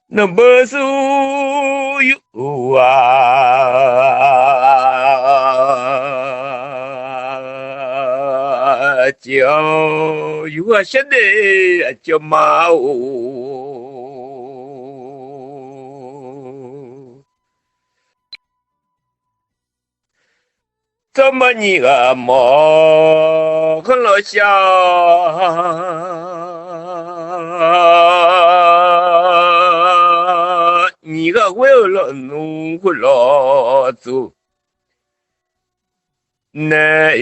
那不是有啊，叫有啊，现在叫马哦，怎么你个毛很老乡？你个为了农活老走，那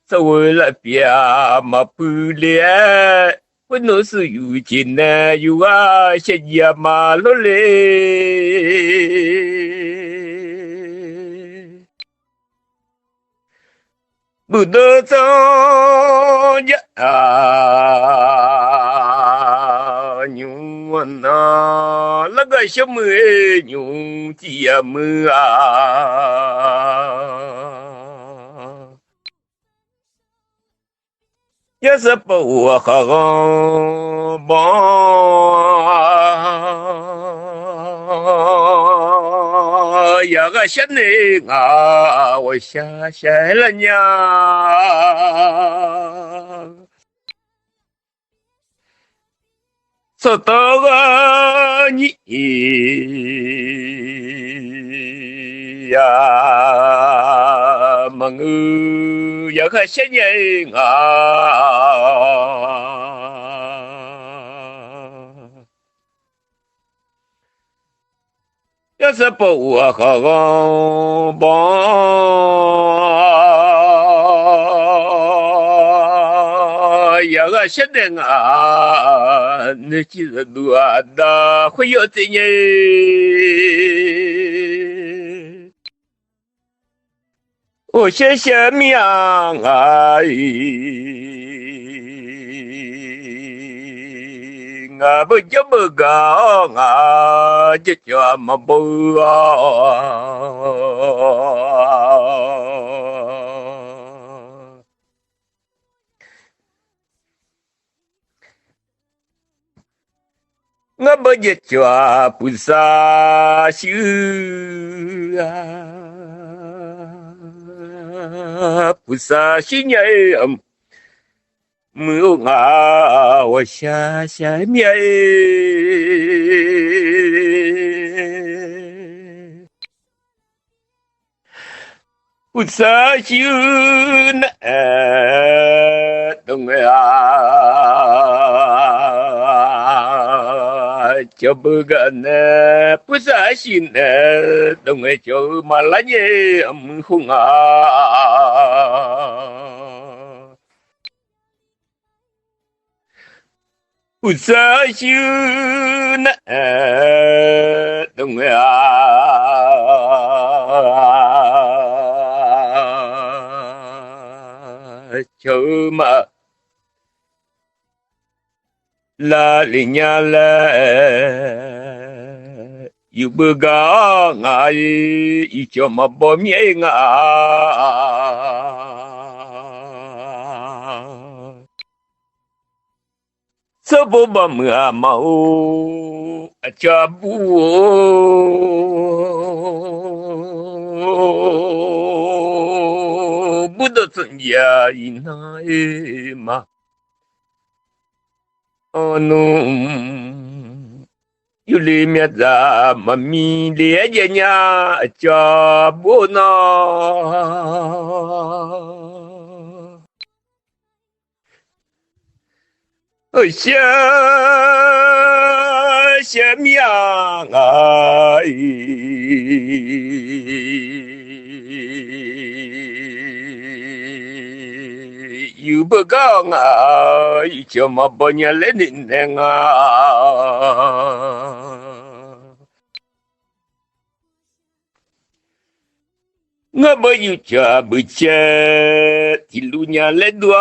作为了别嘛不了，不能是有钱呢，有啊些也嘛落嘞。不得走呀牛啊那那个小妹牛姐妹啊，要是不我好忙，呀个小妹啊，我下山了娘。说到个你呀，梦儿呀个些人啊，要是不我好帮呀个些人啊，你记得多的会有这人。我谢谢命啊！我不叫不讲啊，就叫么不啊！我不就叫不杀修啊，不杀心呀！没有啊，我下面不杀修呢，懂啊？就不干呢，不杀心呢，懂就马拉耶红啊。不杀修呢，懂啊？就嘛拉里呀嘞，又不讲啊，一叫嘛不灭啊。这不嘛么嘛哦，这不得真呀一那诶嘛，哦喏，有里面咋嘛咪咧着呀，这不那。下面啊，又不讲啊，叫么不年来人啊？我没有家不切，一路年来多，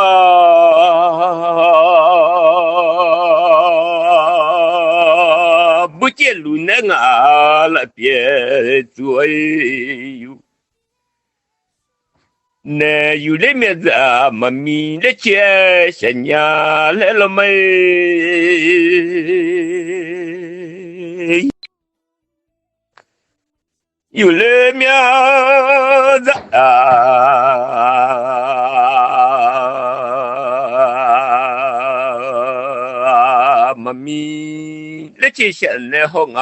不见路难啊，那别左右。那有里面子妈咪的钱，新娘来了没？有了苗子啊，妈咪，那接下来好啊。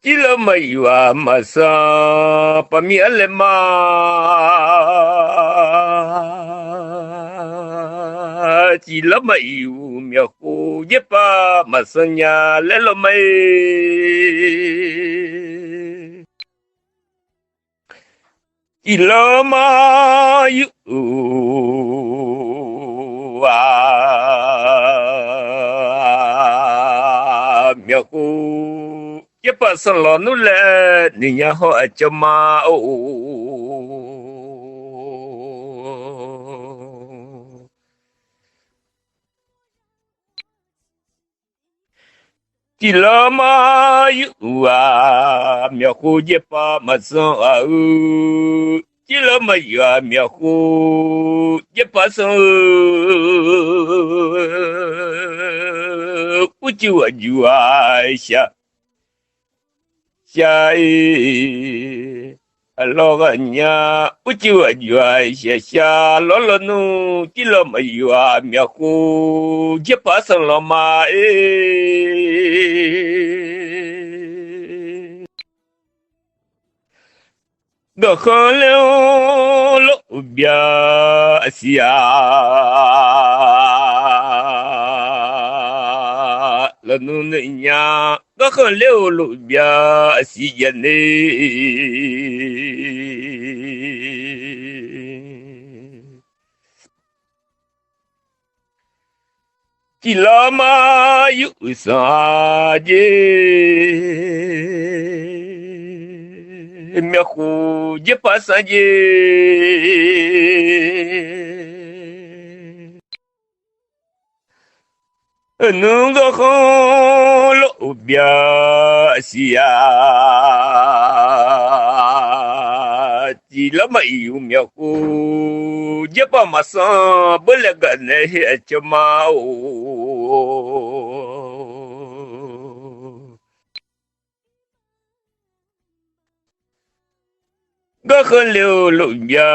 Kila maiwa masa pamiale ma Kila maiu miaku jepa masanya lelo mai Kila mayu miaku cái bà sân lò nụ lệ nì nhà họ cho mà chỉ là mà yu à miêu khu cái bà mà sân à chỉ là mà yu à miêu khu cái bà sân u chú à yu à xa Chai aloga nya uchiwa jua shasha lolo nu kilo mayua miaku jepa san loma ga kholo lo bia sia la nu nya ga kholo lo bia sia ne chỉ là mà yu sa je mẹ khu je pa sa je nung do kho lo bia sia chỉ là mà yu mẹ khu je pa ma sa bơ la ga ne cho ma ga khon liu lu bia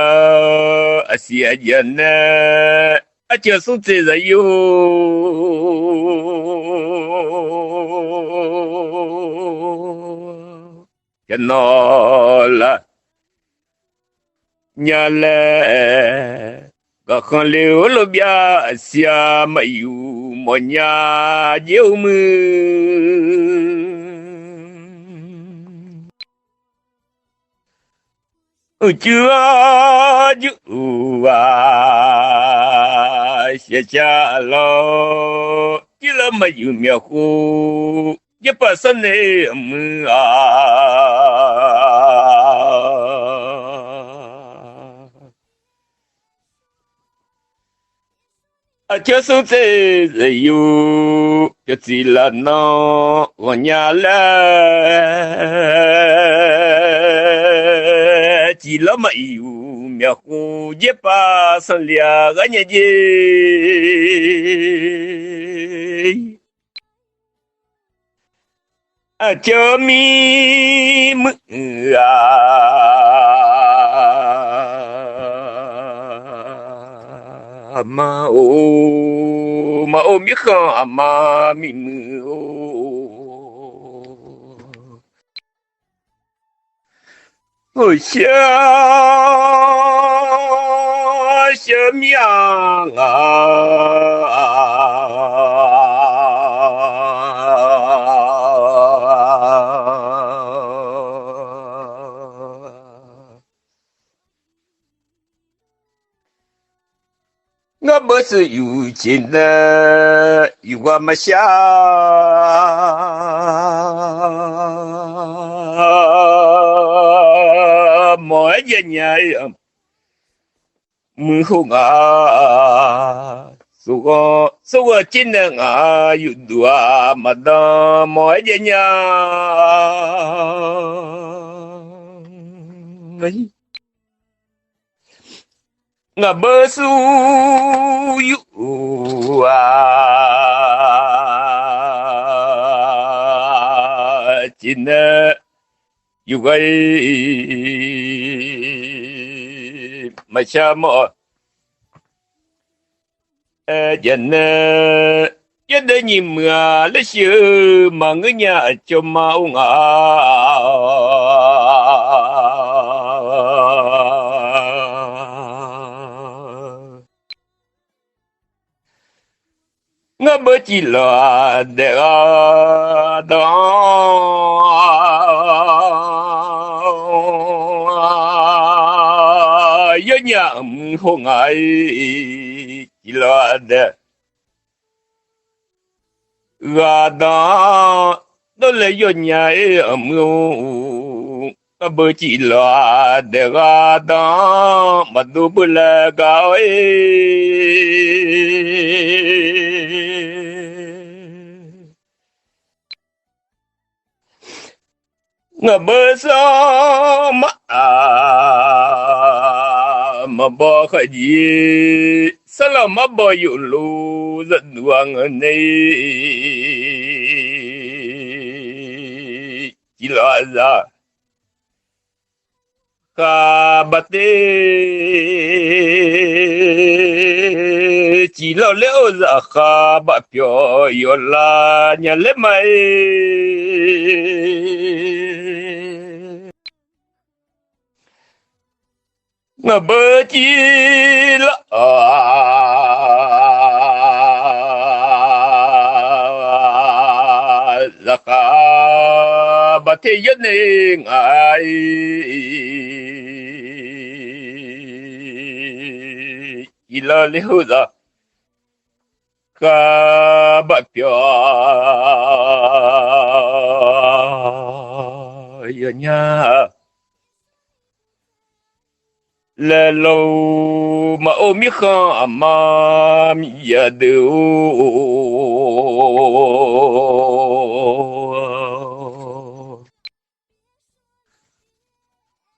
sia je ne a chưa xuống thế giới yêu cho nó là nhà lẽ có con liều lo bia xia mà yêu một nhà yêu mưa chưa dữ sẽ cha lo chỉ là mà yêu mẹ khu giúp bà sân này mưa chưa sống thế rồi yêu cho chỉ là nó của nhà lẽ chỉ là mà yêu mẹ khu giúp bà sân lia gái nhà gì cho mi mưa mà ô biết không mà mi mưa ôi xa xa miang我不是有钱的，有我们下每一年门后啊，说我真的啊有多啊，嘛的每一年。nga besu yu chính yêu gây mà cha mọ dân dân đây nhìn mưa lấy sự mà người nhà cho máu ngà ngã bơ chỉ là để đó nhớ nhầm hôm ngày chỉ là để gà đó đó là do nhà âm mưu ngã bơ chỉ là để gà đó mà đâu bơ là gà ngã bơ sao mà bỏ cái gì sao là mà bỏ yêu lu rất đoan ở đây chỉ là ra cả bát chỉ là leo ra cả bát biểu yêu là nhà lẽ mày ngã bơ chỉ là ra cả bát thế dân này ai chỉ là leo ra cả bát biểu yêu nhà lê lâu mà ôm miếng khăm mà giờ đều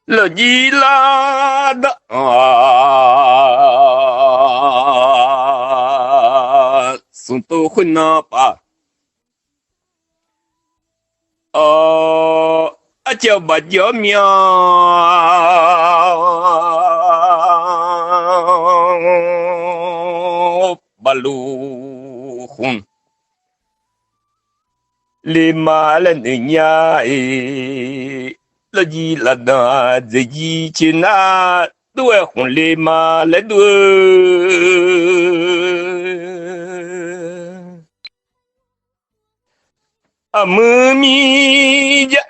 là gì là đó xuân tô khuyên na pa cho bà gió miêu bà lu khung lima lên nhà là gì là đó gì chứ na đuôi khung lima lên đuôi mưa mi ja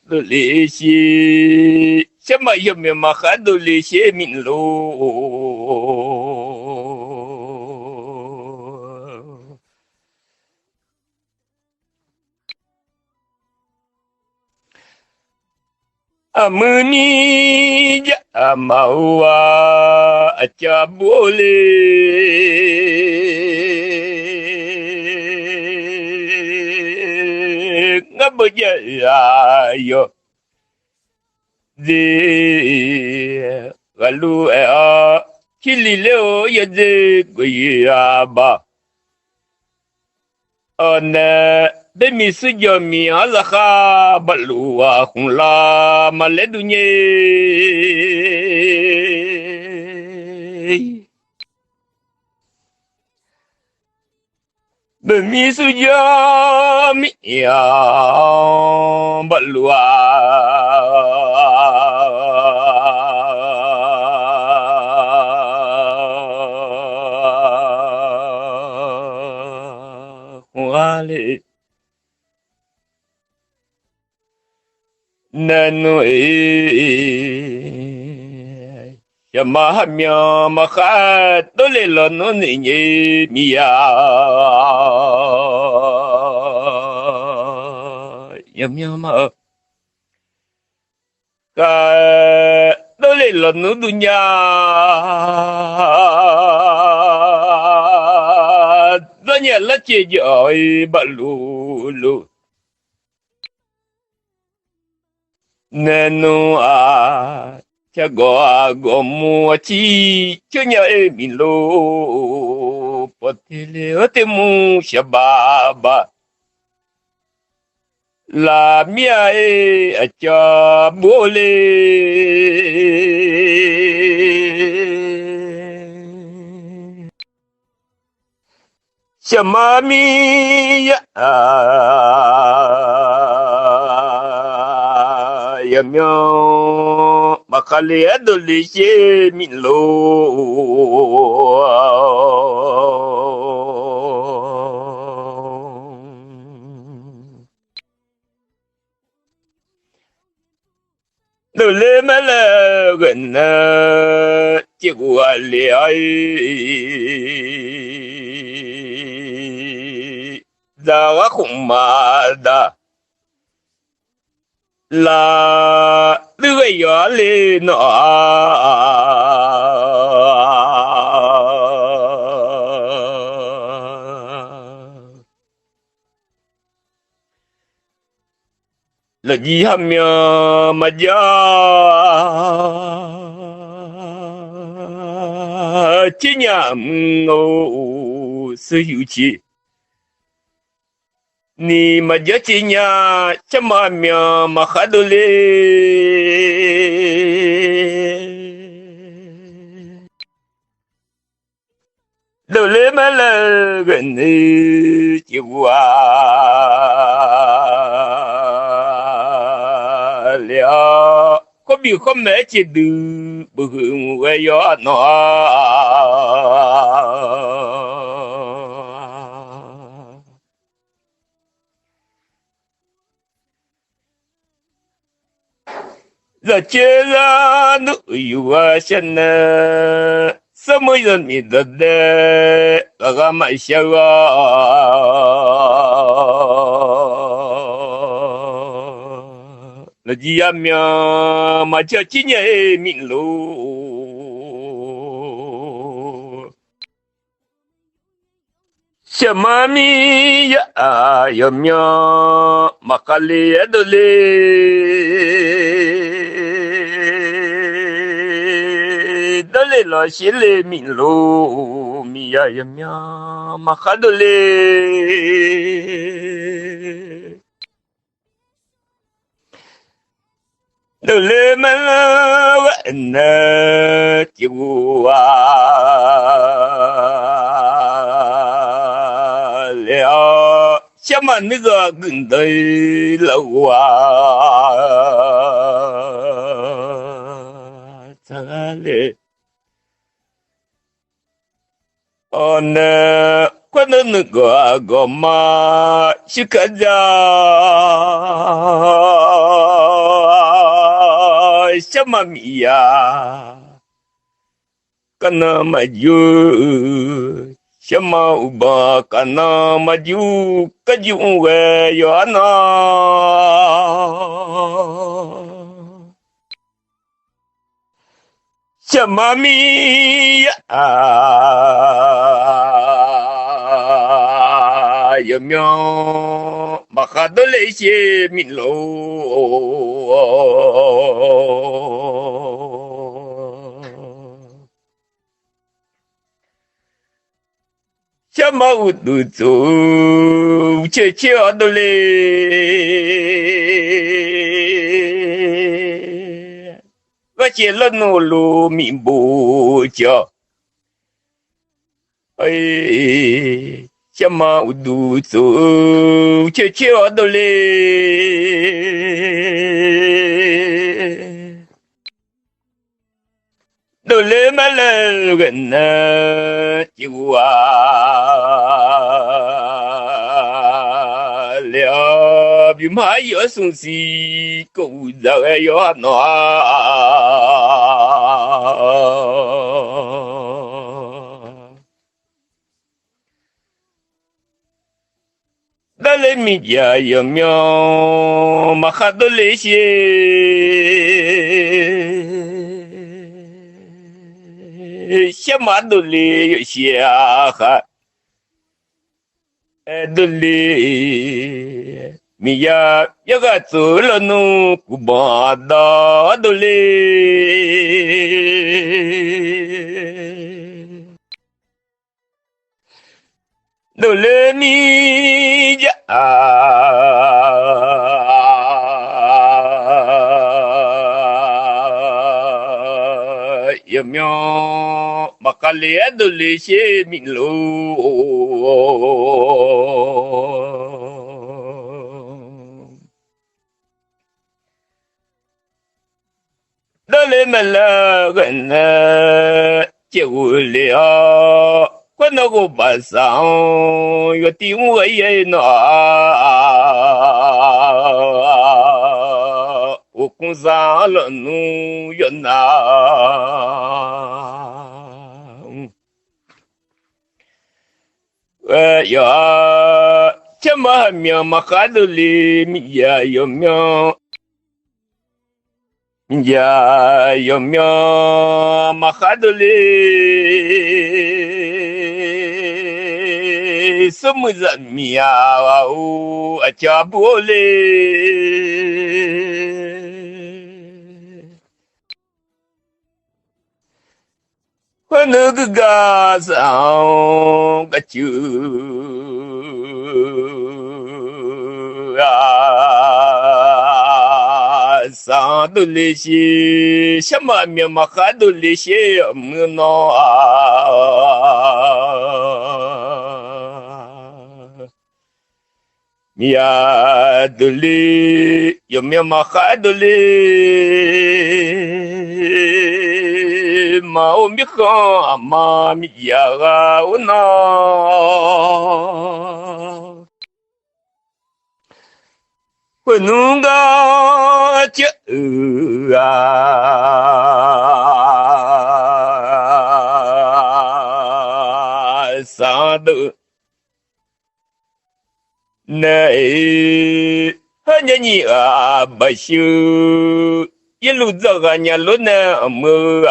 đồ lì xì sao mà yêu mình mà khá đồ lì xì mình lô mưa mi ja màu cha bố ngã bơ giờ yo đi galu khi li leo ya de quỳ ba bên mi sư giờ mi là kha balu không la mà lấy du nhé bên mi sư giờ mi balu wale nanu mà mía mà khát tôi lấy lần nó nhỉ mía mía mà cái tôi lấy lần nó dunya đó nhỉ là chỉ giỏi bả lù lù nên nó 这个母鸡就鸟儿米路，不得了的母小爸爸，拉面儿叫不嘞。小妈咪呀，有没有马卡里多的些米路？都来嘛了个呢，结果了。Zawa kumada la lưỡi gió lên nọ là gì hâm mà gió chỉ nhà ngô sử dụng chi你嘛就今呀，这么命嘛哈多嘞，都来嘛了个呢就了，可比可买起都不会我要拿。这接了都有啊，现在什么人没得的，那个买小啊，那几样命嘛叫今年命路，什么米呀，有命嘛卡里多嘞。得嘞了，西嘞米路米呀呀喵，马哈多嘞，得嘞嘛了那就了，什么那个跟的了咋嘞？哦，那可能那个嘛是看着什么米呀？可能嘛就什么乌巴，可能嘛就个就会有那。什么米呀？有没有马哈多那些米路？什么乌都走，切切多嘞。我写了努路命不叫，哎，什么我都走，切切多嘞，都来嘛了个呢就了，比嘛有松西狗子个要拿。那里面家有没有嘛哈多那些，什么都里有些哈，都里 mi ya ga zu lo nu ku ba da do le do le mi ya yo myo makale do le she mi lo đó lên mà là gần chịu liều quan nó có bà sao có tiếng ấy nó cũng ra là nu yên na giờ chăm mà miệng mà khá được li mi ya yo miệng ya yo myo makadole sumuza miya u achabole kwanuga sao kachu sa du li shi shama mi ma kha du li shi mu no mi ya du li yo mi ma kha du li ma o mi kha ma mi ya ga u na nunga chữ sa du này hết nhỉ nhỉ bài sư yên lụt giờ nhà lúa nè mưa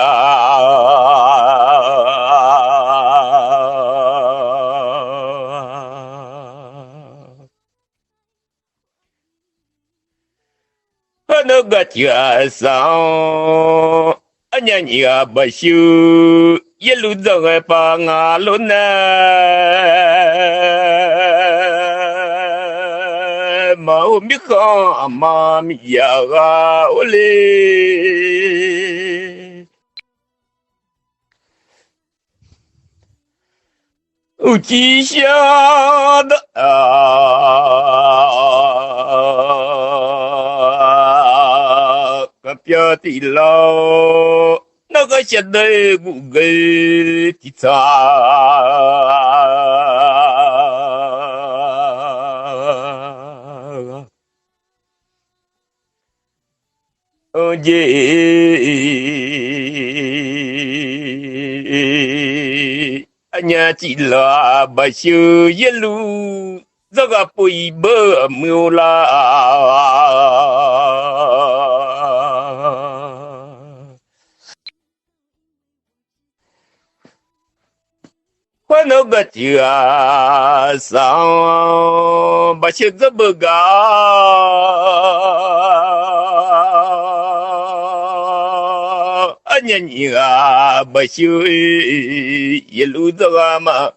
nó gạt ya sao anh nhà nhà bà sư yên lụt giờ ngày pa ngà luôn nè mà hôm biết không mà mi ya ga ole uchi xa đó bia thì lo nó có sẽ đây cũng gây thì sao gì anh nhà chỉ là bà sư yên lu do gặp bụi bơ mưa la quan nó gật chưa sao bà sư rất bơ gà anh nhà bà sư yên lu do mà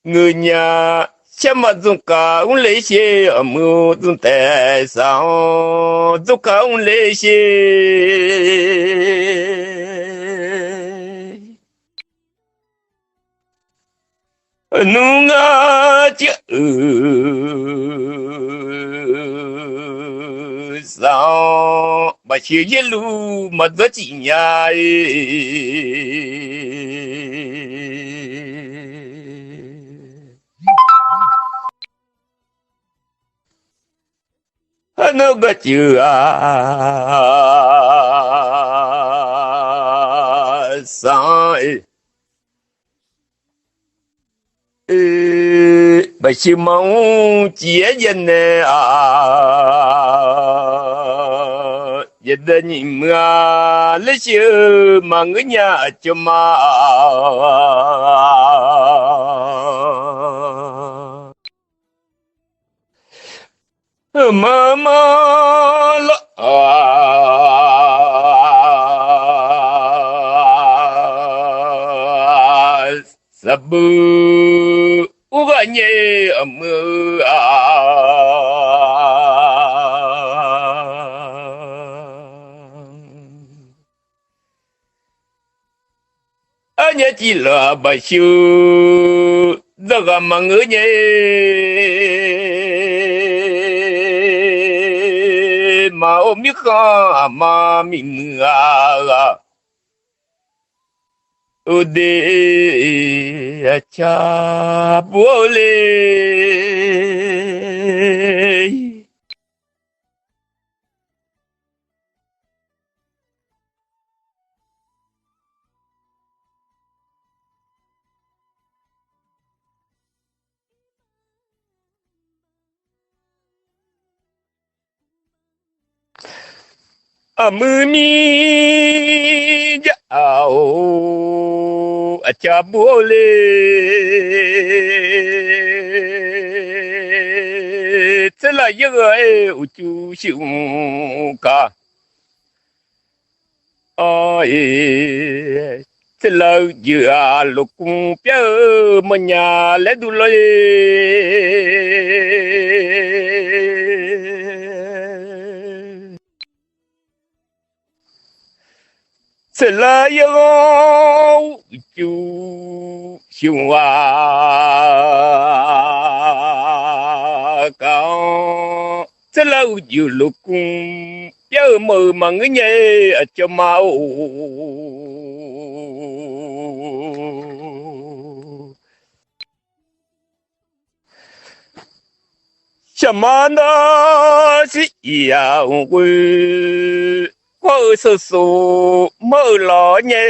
người nhà xem mà dùng cả ông lấy xe ở mưa dùng tè sao dùng cả ông lấy xe nunga chữ sao bà chia với lu mà rất chỉ nhà nó gật chưa sao bà sư mong chia dân nè giờ đây nhìn mưa lấy sư mà người nhà cho mà mơ mơ lo sabu uganye amu anya chỉ là bài siêu daga mangunya ma omika ma minga ude acha boleh amuni jauh acha boleh telah yerai ucu siungka ai telah dia lokung pia menyale dulu Selayang ucu siwa kau selau uju lukung ya mơ mangnya aja mau Shamana si yang gue Quơ sơ sô mơ lọ nhé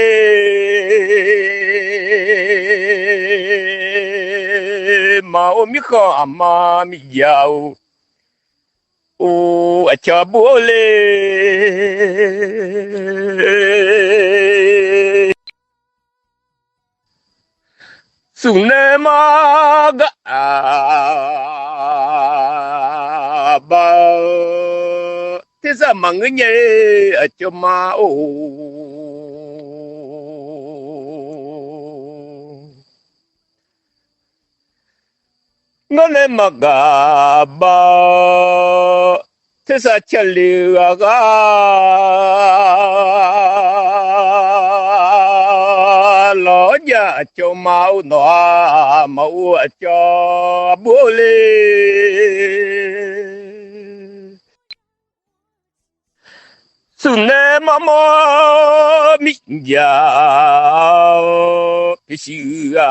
mà ôm mi khó mà mi giàu ô cha bố lê sung nê ma gà ba thế ra mà người nhé ở cho ma ô nó lên mà gà ba thế ra chơi liều gà lỡ nhà cho máu nó máu ở cho bố lê Sunne mama minja kesiya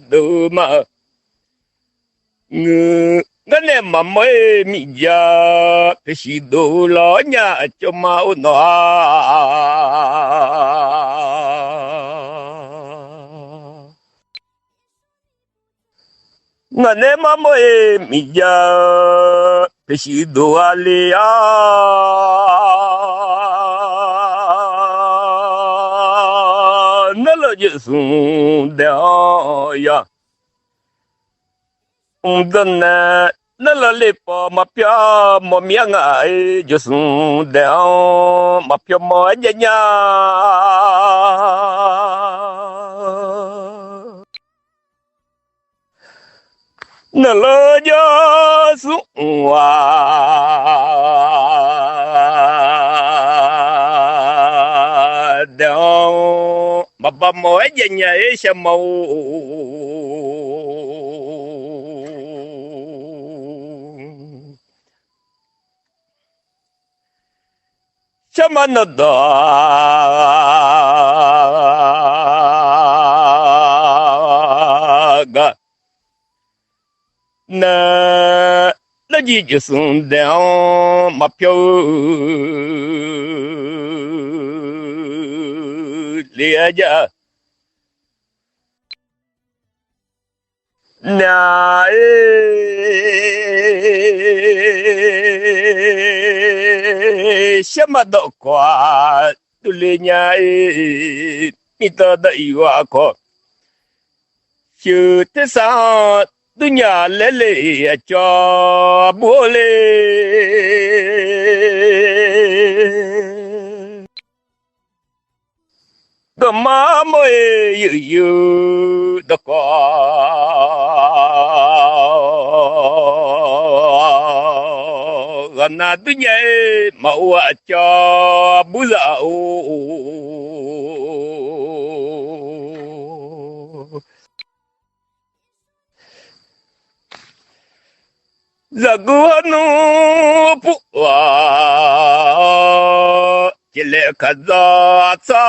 duma ngane mama minja kesido lo nya cuma uno ngane mama minja Pesido alia nala yesun ya undana nala lepa mapya momianga yesun mapya moanya nala yesun đâu mà bà mỗi giờ nhảy xe màu xe mà nó đó nó gì chứ xuống đèo mà phiêu lìa giờ nhà xem mà độ quả tu lìa nhà mi tơ đợi qua có chứ thế sao tu nhà lê lê cho bố lê the mama you the có na tu nhà màu cho bố dạo zaguanu puwa kile kaza sa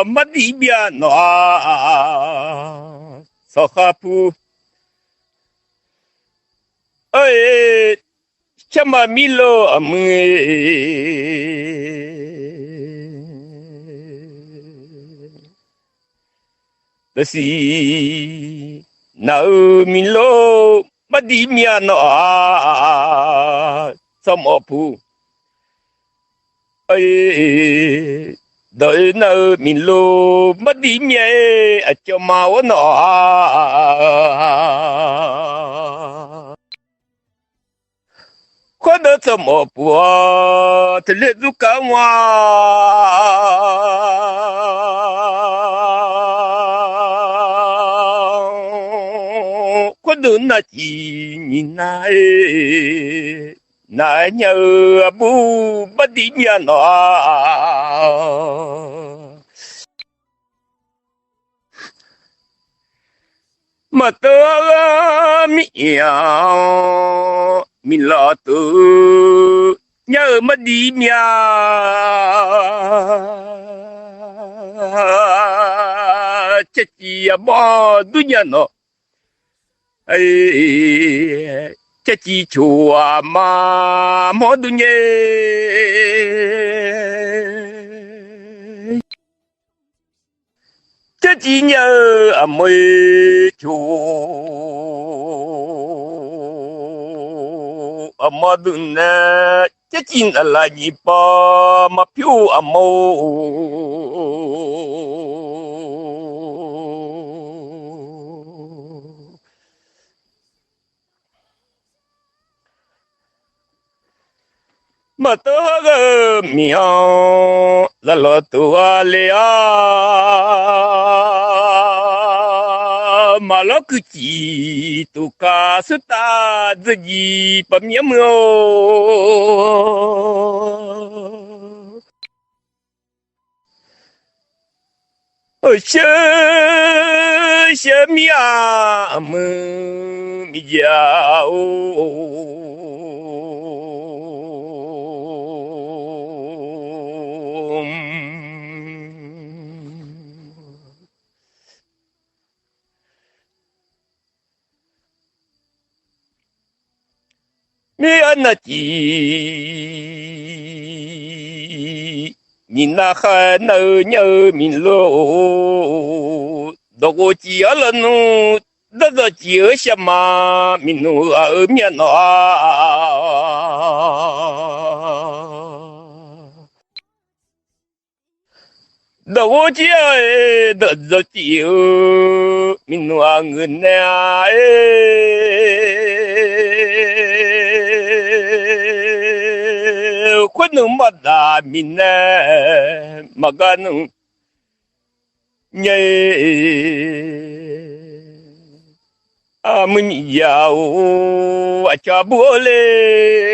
madibia no sohapu ơi chama milo amue si nau min lo madimia no samopu ai đợi nau min lo madimia a cho mau no có đỡ samopu te le du ka wa có đứa na chỉ nhìn này na nhớ bu bắt đi nhà nó mà tớ mình lo tự nhớ mất đi nhà chết chi bỏ đứa nhà nó ai cha chi chùa mà mỗi đứa nhé cha chi nhớ à mấy chùa à mà đứa nè cha chi là gì ba mà phiêu à mà tớ gơ miao là lo tua lea mà lo cứ chỉ tu ca sư ta gì bấm nhắm mưa ở chơi mía mưa mi giàu mi anh chị nhìn na khai nơ nhớ mình lô đâu chỉ ở lần đó là chỉ ở xem mà mình ở miền nó đâu chỉ đó là chỉ ở mình người này quân nung mà đã mình nè mà cái nung nhảy à mình giàu à cho bố lê